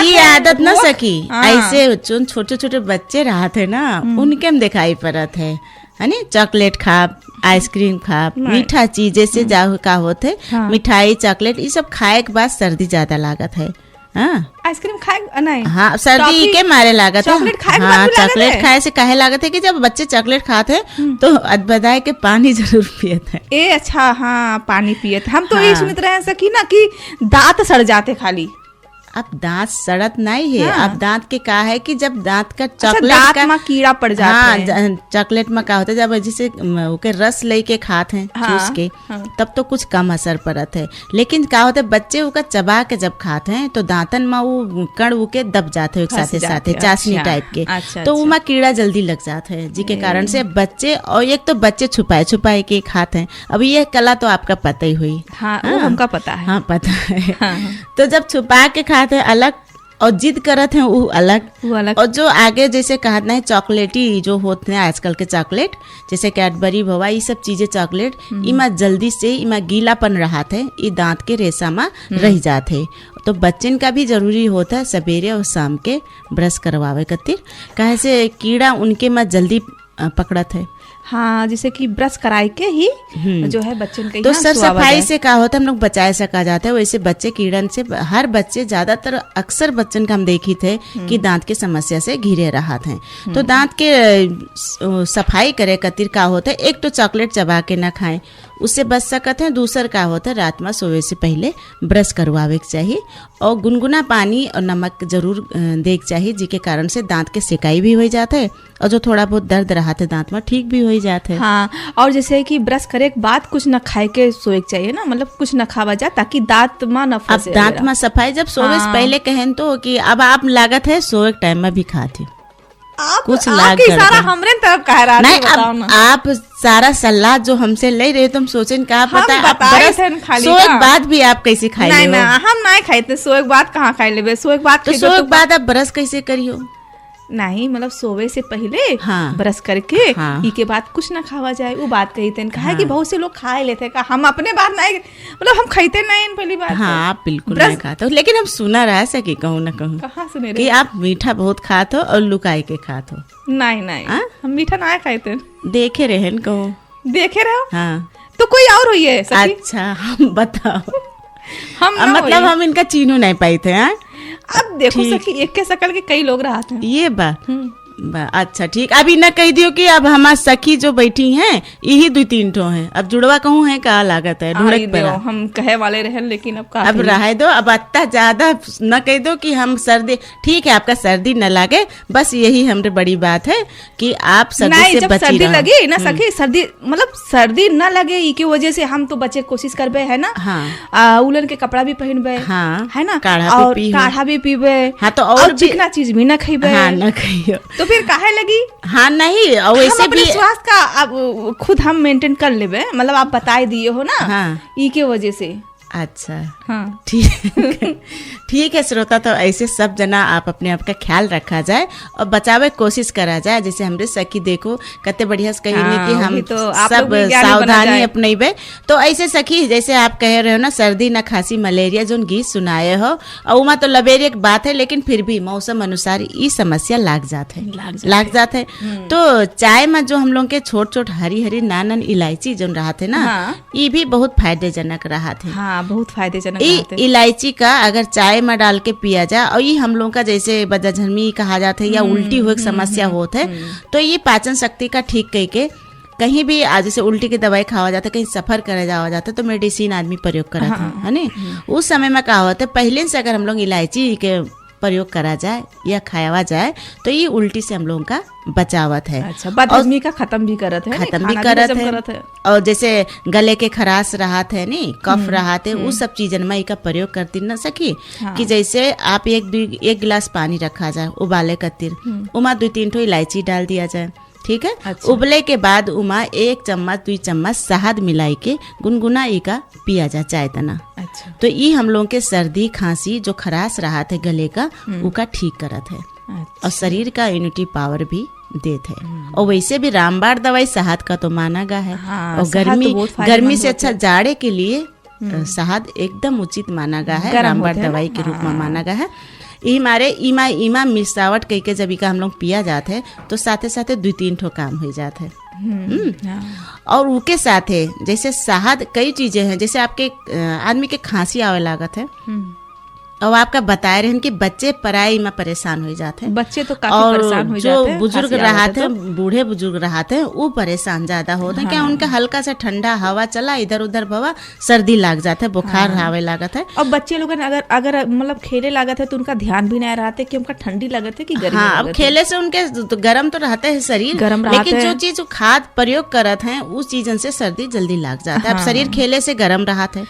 S2: ये आदत ना सकी। ऐसे छोटे छोटे बच्चे रहते है ना उनके हम दिखाई पड़त है नी, चॉकलेट खा, आइसक्रीम खा, मीठा चीज जैसे जाहु का होते मिठाई चॉकलेट ये सब खाए के बाद सर्दी ज्यादा लागत है।
S1: आइसक्रीम खाए नहीं,
S2: हाँ सर्दी के मारे लागत है। हाँ चॉकलेट खाए से काहे लागत है कि जब बच्चे चॉकलेट खाते हैं तो अदबदाय के पानी जरूर पियत है।
S1: अच्छा हाँ पानी पियत। हम तो ये सुनते रहे सकी ना कि दांत सड़ जाते खाली।
S2: अब दांत सड़त नहीं है। अब दांत के का है कि जब दांत का चॉकलेट
S1: दांत में कीड़ा पड़ जाता है।
S2: हाँ चॉकलेट में का होता है जब जैसे ओके रस ले के खाते हैं चूस के, तब तो कुछ कम असर पड़त है। लेकिन का होता है बच्चे उका चबा के जब खाते हैं तो दांतन में वो कण उके दब जाते हैं साथे साथे चाशनी टाइप के। तो उमा कीड़ा जल्दी लग जाता है जिसके कारण से बच्चे, और एक तो बच्चे छुपाए के खाते हैं। अब ये कला तो आपका पता ही हुई।
S1: हमका पता है।
S2: हाँ पता है। तो जब छुपा के खाते हैं अलग और जिद करत हैं वो अलग। और जो आगे जैसे कहा ना चॉकलेटी जो होते हैं आजकल के चॉकलेट जैसे कैडबरी भवा ये सब चीजें चॉकलेट इमा जल्दी से इमा गीलापन रहा थे, ये दांत के रेशा में रह जाते। तो बच्चन का भी जरूरी होता है सवेरे और शाम के ब्रश करवावे खातिर, काहे से कीड़ा उनके में जल्दी पकड़त है।
S1: हाँ जैसे कि ब्रश कराए के ही जो है बच्चन के
S2: तो सर सफाई से क्या होता है हम लोग बचाए सका जाता है। वैसे बच्चे कीड़न से हर बच्चे ज्यादातर अक्सर बच्चन का हम देखी थे कि दांत की समस्या से घिरे रहा थे। तो दांत के सफाई करे खातिर का होता है, एक तो चॉकलेट चबा के ना खाएं उससे बच सकते हैं। दूसर का होता है रात में सोए से पहले ब्रश करवावे के चाहिए और गुनगुना पानी और नमक जरूर देख चाहिए जिसके कारण से दांत के सिकाई भी हो जाता है और जो थोड़ा बहुत दर्द रहा था दांत में ठीक भी हो जाता है।
S1: हाँ और जैसे कि ब्रश करे के बाद कुछ न खाए के सोए के चाहिए ना, मतलब कुछ न खावा जा ताकि दांत में न फंसे।
S2: अब दांत में सफाई जब सोए से पहले कहन तो कि अब आप लागत है सोए के टाइम में भी खाती
S1: कुछ लाग सारा हमरे तरफ कह रहा
S2: नहीं। अब आप सारा सलाह जो हमसे ले रहे हो तुम सोचे क्या पता सोए बाद भी आप कैसे खाए?
S1: नहीं हम नहीं खाते सोए बाद कहाँ खाए लेबे। सोए बाद
S2: तो सोए बाद आप ब्रश कैसे करियो?
S1: नहीं मतलब सोवे से पहले
S2: हाँ।
S1: ब्रश करके
S2: हाँ।
S1: ई के बाद कुछ ना खावा जाए, वो बात कही थे। कहा कि बहुत से लोग खाए लेते का, हम अपने बात नहीं, मतलब हम खाते नहीं पहली बात।
S2: हाँ, आप बिल्कुल नहीं खाते हो, लेकिन हम सुना रहा है कि कहूँ ना कहूँ
S1: कहाँ सुने
S2: कि आप मीठा बहुत खाते हो और लुकाई के खाते हो।
S1: नहीं नहीं, हम मीठा ना खाते,
S2: देखे रहे न कहूँ,
S1: देखे रहे हो।
S2: हाँ,
S1: तो कोई और हुई है सखी?
S2: अच्छा, हम बताओ।
S1: हम
S2: मतलब हम इनका चीनू नहीं पाई थे।
S1: अब देखो सखी, एक के शकल के कई लोग रहते हैं,
S2: ये बात। अच्छा ठीक, अभी न कह दियो कि अब हमार सखी जो बैठी हैं यही 2-3 ठो हैं, अब जुड़वा कहूँ है का लागत है ढूंढक पर।
S1: हम कहे वाले रहे, लेकिन
S2: अब रहे दो, अब अत्ता ज्यादा न कह दो कि हम सर्दी, ठीक है आपका सर्दी न लागे, बस यही हमरे बड़ी बात है कि आप सर्दी
S1: नहीं,
S2: से
S1: जब
S2: बची
S1: सर्दी
S2: रहो।
S1: लगे ना सखी, सर्दी मतलब सर्दी न लगे ई की वजह से हम तो बचे कोशिश करबे है ना।
S2: हाँ।
S1: उलन के कपड़ा भी पहनबे,
S2: हाँ,
S1: है ना,
S2: काढ़ा भी पीहो।
S1: काढ़ा भी पीबे।
S2: हाँ, तो और
S1: चिकना चीज भी न खइबे।
S2: हाँ, न खाइयो
S1: तो फिर काहे लगी।
S2: हाँ, नहीं, और वैसे
S1: हम अपने
S2: भी
S1: स्वास्थ्य का अब खुद हम मेंटेन कर लेबे, मतलब आप बताए दिए हो ना।
S2: हाँ।
S1: ई के वजह से।
S2: अच्छा,
S1: हाँ।
S2: ठीक है श्रोता, तो ऐसे सब जना आप अपने आप का ख्याल रखा जाए और बचावे कोशिश करा जाए। जैसे हमरे सखी देखो कते बढ़िया से कही कि हम
S1: तो आप लोग
S2: सब
S1: भी ज्ञानी बना
S2: सावधानी
S1: जाए।
S2: अपनेबे। तो ऐसे सखी जैसे आप कह रहे हो ना, सर्दी न खांसी मलेरिया जो गीत सुनाए हो, और उमा तो लबेरिया एक बात है, लेकिन फिर भी मौसम अनुसार ये समस्या लाग जाते है। तो चाय में जो हम लोग के छोट छोट हरी हरी नानन इलायची जो रहा थे ना, ये भी बहुत फायदेजनक रहा थे।
S1: हाँ, बहुत फायदेजनक।
S2: इलायची का अगर चाय में डाल के पिया जाए, और ये हम लोग का जैसे बदहजमी कहा जाता है या उल्टी हुए समस्या होते है, तो ये पाचन शक्ति का ठीक कह के कहीं भी जैसे उल्टी की दवाई खावा जाता है, कहीं सफर करे जावा जाता है, तो मेडिसिन आदमी प्रयोग करता है ना। उस समय में कहा होता है पहले से अगर हम लोग इलायची के प्रयोग करा जाए या खाया जाए तो ये उल्टी से हम लोगों का बचावत है।
S1: अच्छा, बदहजमी का खत्म भी करत है,
S2: खत्म भी करत है। और जैसे गले के खराश राहत है नी, कफ राहत है, उस सब चीजन में इसका प्रयोग करती न सकी। कि जैसे आप एक गिलास पानी रखा जाए उबाले कतिर, उमा 2-3 ठो इलायची डाल दिया जाए, ठीक है। अच्छा। उबले के बाद उमा 1 चम्मच 2 चम्मच शहद मिलाई के गुनगुना इका पिया जा चाय तना।
S1: अच्छा।
S2: तो ये हम लोगों के सर्दी खांसी जो खराश रहा थे गले का उका ठीक करत है। अच्छा। और शरीर का इम्यूनिटी पावर भी देते है। और वैसे भी रामबाण दवाई शहद का तो माना गया है। हाँ, और गर्मी से अच्छा जाड़े के लिए शहद एकदम उचित माना गया है, रामबाण दवाई के रूप में माना गया है। हमारे इमा मिसावट कह के जब इका हम लोग पिया जाते हैं तो साथे साथे 2-3 ठो काम हो जाते हैं। और उके साथे जैसे शहद कई चीजें हैं, जैसे आपके आदमी के खांसी आवे लागत है, और आपका बताए रहे कि बच्चे पढ़ाई में परेशान हो जाते हैं,
S1: बच्चे तो काफी परेशान हो जाते हैं।
S2: जो बुजुर्ग रहते हैं, बूढ़े बुजुर्ग रहते हैं, वो परेशान ज्यादा होते हैं। क्या उनका हल्का सा ठंडा हवा चला इधर उधर भवा सर्दी लाग जाता है, बुखार आवे लागत है।
S1: और बच्चे लोग अगर मतलब खेले लागत है तो उनका ध्यान भी नहीं रहते कि उनका ठंडी लगत है कि गर्मी।
S2: हाँ, अब खेले से उनके तो गर्म तो रहते है शरीर, लेकिन जो चीज खाद प्रयोग करत है उस चीजन से सर्दी जल्दी लाग जाता है। अब शरीर खेले से गर्म रहते है,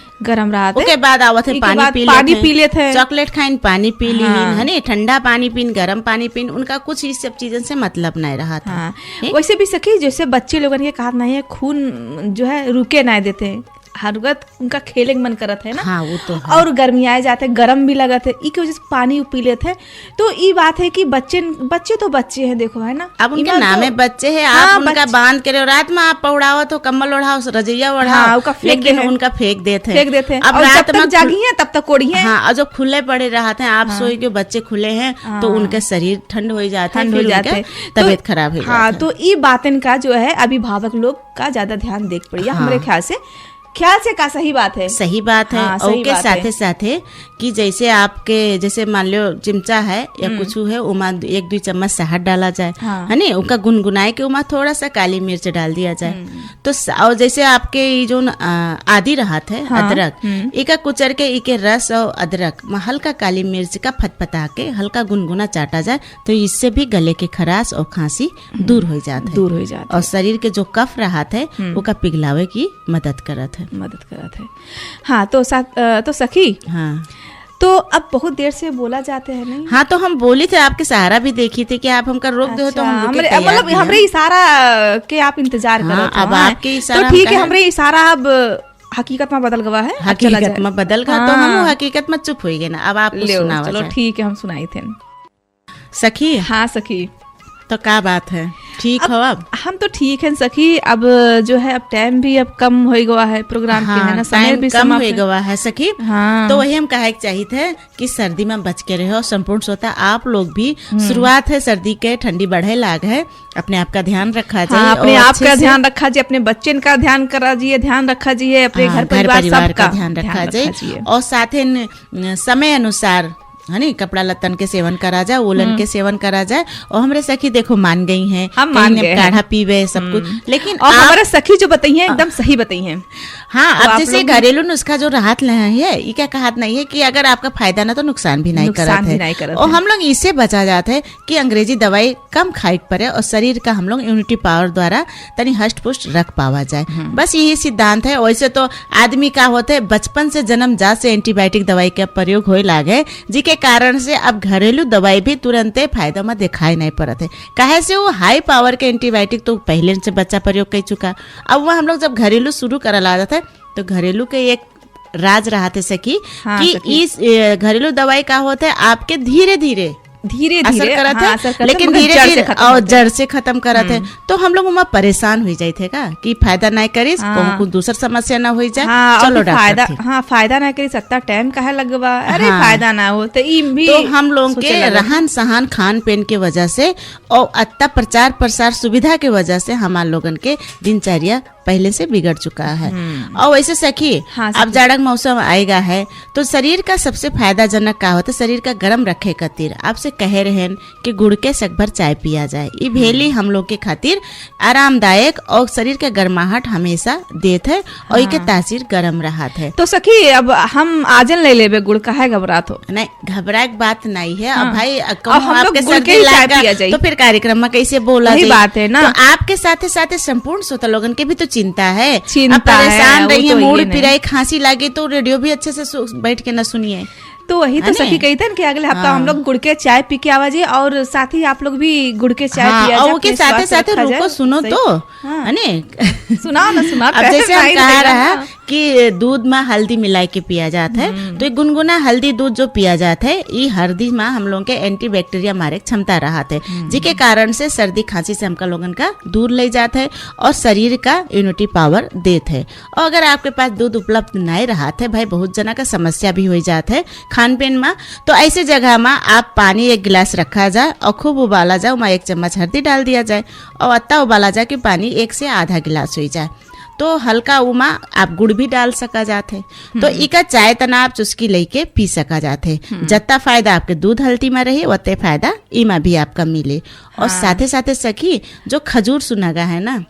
S2: उसके बाद आवत है पानी पी लेते हैं, चॉकलेट खाइन पानी पी ली है ना, ठंडा पानी पीन गर्म पानी पीन, उनका कुछ इस सब चीजों से मतलब नहीं रहा था।
S1: वैसे भी सखी जैसे बच्चे लोगन के कहा नहीं है, खून जो है रुके नहीं देते हैं, हर वक्त उनका खेले मन करत है ना।
S2: हाँ, वो तो है।
S1: और गर्मी आए जाते हैं, गर्म भी लगत है, ई की वजह से पानी पी लेते हैं। तो ये बात है कि बच्चे तो बच्चे हैं, देखो है ना,
S2: अब उनके नामे बच्चे हैं। आप उनका बांध के रात में आप पौड़ावत हो, कम्बल ओढ़ाओ, रजैया ओढ़ाओ, लेकिन उनका फेंक देते हैं। अब रात में
S1: जागी है तब तक कोड़ी है।
S2: हाँ, और जब खुले पड़े रहते हैं, आप सोई के बच्चे खुले हैं तो उनके शरीर ठंड हो जाते हैं, तबीयत खराब हो जाती है।
S1: हाँ, तो ये बातन का जो है अभिभावक लोग का ज्यादा ध्यान देख पड़िए हमारे ख्याल से का सही बात है।
S2: सही बात है। हाँ, और के साथे साथे कि जैसे आपके जैसे मान लो चिमचा है या कुछ है, उमा 1-2 चम्मच शहद डाला जाए, है नी, उनका गुनगुनाए के उमा थोड़ा सा काली मिर्च डाल दिया जाए। तो और जैसे आपके जो आदि रहत है अदरक, इका कुचर के इके रस और अदरक में हल्का काली मिर्च का फटफटा के हल्का गुनगुना चाटा जाए, तो इससे भी गले के खराश और खांसी दूर हो जाते है। और शरीर के जो कफ रहत है उसका पिघलावे की मदद करत है।
S1: हाँ, तो सखी, हाँ, तो अब बहुत देर से बोला जाते हैं नहीं।
S2: हाँ, तो हम बोली थे, आपके सहारा भी देखी थी कि आप हमका रोक दो, तो हम
S1: मतलब हमरे इशारा के आप इंतजार करो।
S2: अब आपके इशारा,
S1: तो ठीक है, हमरे इशारा अब हकीकत में बदल गवा है,
S2: हकीकत में बदल गया। तो हम हकीकत में चुप हो गए ना, अब आप सुनाओ।
S1: चलो ठीक है, हम सुनाई थे।
S2: सखी
S1: हाँ सखी,
S2: तो क्या बात है, ठीक हो अब?
S1: हम तो ठीक है सखी। अब जो है अब टाइम भी अब कम हो गया है प्रोग्राम के, है ना, समय
S2: टाइम
S1: भी
S2: कम
S1: समाप्त
S2: हो गया है सखी।
S1: हाँ।
S2: तो वही हम कहे चाहिए थे कि सर्दी में बच के रहो, संपूर्ण श्रोता आप लोग भी, शुरुआत है सर्दी के, ठंडी बढ़े लाग है, अपने आप का ध्यान रखा जाए।
S1: हाँ, अपने
S2: और
S1: आप
S2: अच्छे
S1: का
S2: से
S1: ध्यान रखा जाए, अपने बच्चे का ध्यान करा जाइए, ध्यान रखा जाइए, अपने घर परिवार
S2: का ध्यान रखा जाए। और साथ ही समय अनुसार है नी कपड़ा लत्तन के सेवन करा जाए, वोलन के सेवन करा जाए। और हमारे सखी देखो मान गई हैं,
S1: हम मान गए
S2: काढ़ा पीवे सब कुछ, लेकिन
S1: और हमारे सखी जो बताई है एकदम सही बताई है।
S2: हाँ, अब जैसे घरेलू नुस्खा जो राहत ले है, ये क्या कहत नहीं है कि अगर आपका फायदा ना तो नुकसान भी नहीं करत है। और हम लोग इससे बचा जाते हैं कि अंग्रेजी दवाई कम खाई पड़े और शरीर का हम लोग इम्यूनिटी पावर द्वारा तनी हष्ट पुष्ट रख पावा जाए। बस यही सिद्धांत है। वैसे तो आदमी का होते है बचपन से जन्म जात से एंटीबायोटिक दवाई का प्रयोग होए लागे, जी के कारण से अब घरेलू दवाई भी तुरंत फायदा में दिखाई नहीं पड़त है। काहे से वो हाई पावर के एंटीबायोटिक तो पहले से बच्चा प्रयोग कर चुका। अब वो हम लोग जब घरेलू शुरू करा ला जाता है तो घरेलू के एक राज रहा थे सखी,
S1: हाँ,
S2: कि इस घरेलू दवाई का होता है आपके धीरे धीरे असर करत है, लेकिन धीरे धीरे और जड़ से खत्म करत है। तो हम लोग वहाँ परेशान हो जाते का कि फायदा नहीं करी, कोई दूसर समस्या ना हो जाए। चलो
S1: फायदा, हाँ फायदा ना करी, सत्ता टाइम काहे लगवा, अरे फायदा ना हो तो भी।
S2: तो हम लोग के रहन सहन खान पीन के वजह से और अत्ता प्रचार प्रसार सुविधा के वजह से हमारे लोगन के दिनचर्या पहले से बिगड़ चुका है। और वैसे सखी,
S1: हाँ,
S2: अब जाड़ा मौसम आएगा है तो शरीर का सबसे फायदाजनक का होता है, शरीर का गर्म रखे खातिर आपसे कहे रहे कि गुड़ के सकभर चाय पिया जाए। ये भेली हम लोग के खातिर आरामदायक और शरीर के गर्माहट हमेशा देते है और इनके तासीर गर्म रहा है।
S1: तो सखी अब हम आजन ले लेबे गुड़, काहे घबरात हो?
S2: नहीं, घबराए की बात नहीं है। अब भाई
S1: आपके सर्दी लागा
S2: तो फिर कार्यक्रम में कैसे बोला
S1: जाए, बात है ना।
S2: तो आपके साथ साथ संपूर्ण श्रोता लोगन के भी तो चिंता है,
S1: चिंता
S2: परेशान रही है,
S1: तो
S2: मूड पिराई खांसी लागे तो रेडियो भी अच्छे से बैठ के न सुनिए।
S1: तो वही तो सखी कही था कि अगले हफ्ता हम लोग गुड़ के चाय पी के आवाजे, और साथ ही आप लोग भी गुड़ के चाय पिया जाए,
S2: के साथ साथ रुको सुनो तो
S1: सुनाओ ना, सुना।
S2: अब जैसे हम कह रहा है कि दूध में हल्दी मिला के पिया जाता है, तो गुनगुना हल्दी दूध जो पिया जाता है, ये हल्दी में हम लोग के एंटी बैक्टीरिया मारे क्षमता रहा है, जिसके कारण से सर्दी खांसी से हमका लोगन का दूर ले जाता है और शरीर का इम्यूनिटी पावर देते है। और अगर आपके पास दूध उपलब्ध नहीं रहा है, भाई बहुत जना का समस्या भी हो जाता है खान पीन में, तो ऐसे जगह में आप पानी एक गिलास रखा जाए और खूब उबाला जाए, वहाँ 1 चम्मच हल्दी डाल दिया जाए और अत्ता उबाला जाए कि पानी 1 से आधा गिलास हो जाए। तो हल्का उमा आप गुड़ भी डाल सका जाते, तो इका चाय तना आप चुस्की लेके पी सका जाते। जितना फायदा आपके दूध हल्दी में रहे उतने फायदा इमा भी आपका मिले। और साथे साथे सखी जो खजूर सुनागा है ना,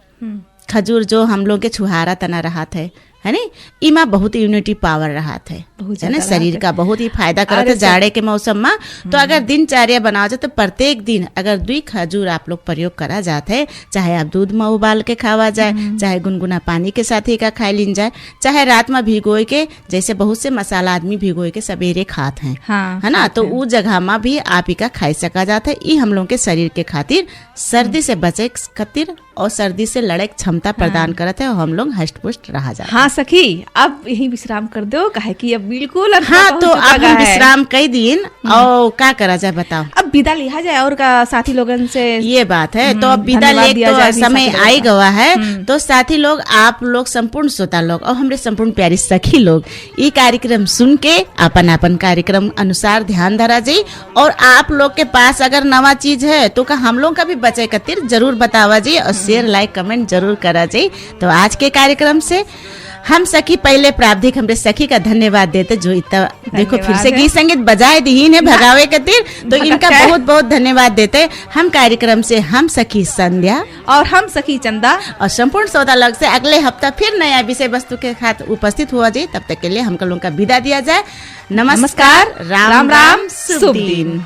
S2: खजूर जो हम लोग के छुहारा तना रहा है नी, इमा बहुत इम्यूनिटी पावर रहा है ना, शरीर का बहुत ही फायदा करता है जाड़े के मौसम में। तो अगर दिनचर्या बनाओ जाए तो प्रत्येक दिन अगर 2 खजूर आप लोग प्रयोग करा जाते है, चाहे आप दूध में उबाल के खावा जाए, चाहे गुनगुना पानी के साथ ही का खाई लीन जाए, चाहे रात में भिगोए के, जैसे बहुत से मसाला आदमी भिगोए के सवेरे खाते हैं, है ना, तो उस जगह में भी आप इका खाई सका जाता है। ये हम लोग के शरीर के खातिर सर्दी से बचे खातिर और सर्दी से लड़े क्षमता प्रदान करते हैं और हम लोग हष्ट पुष्ट रहा जाते।
S1: हाँ सखी, अब यही विश्राम कर दो, काहे कि अब बिल्कुल
S2: हाँ, तो अब हम विश्राम कई दिन और क्या करा जाए बताओ,
S1: अब विदा लिया जाए और का साथी लोगन से, ये
S2: बात है। तो अब विदा ले तो समय आई गवा है, तो साथी लोग आप लोग संपूर्ण श्रोता लोग और हमारे संपूर्ण प्यारी सखी लोग ये कार्यक्रम सुन के अपन अपन कार्यक्रम अनुसार ध्यान धरा जाये। और आप लोग के पास अगर नवा चीज है तो का हम लोग का भी बचे खातिर जरूर बतावा जाये और शेयर लाइक कमेंट जरूर करा जाये। तो आज के कार्यक्रम से हम सखी पहले प्रावधिक हमरे सखी का धन्यवाद देते जो इतना देखो फिर से गीत संगीत बजाए दीन है भगावे खातिर, तो इनका बहुत बहुत धन्यवाद देते। हम कार्यक्रम से हम सखी संध्या
S1: और हम सखी चंदा
S2: और संपूर्ण श्रोता लोग से अगले हफ्ता फिर नया विषय वस्तु के साथ उपस्थित हुआ जाए। तब तक के लिए हम लोगों का विदा दिया जाए। नमस्कार, राम राम, शुभ दिन।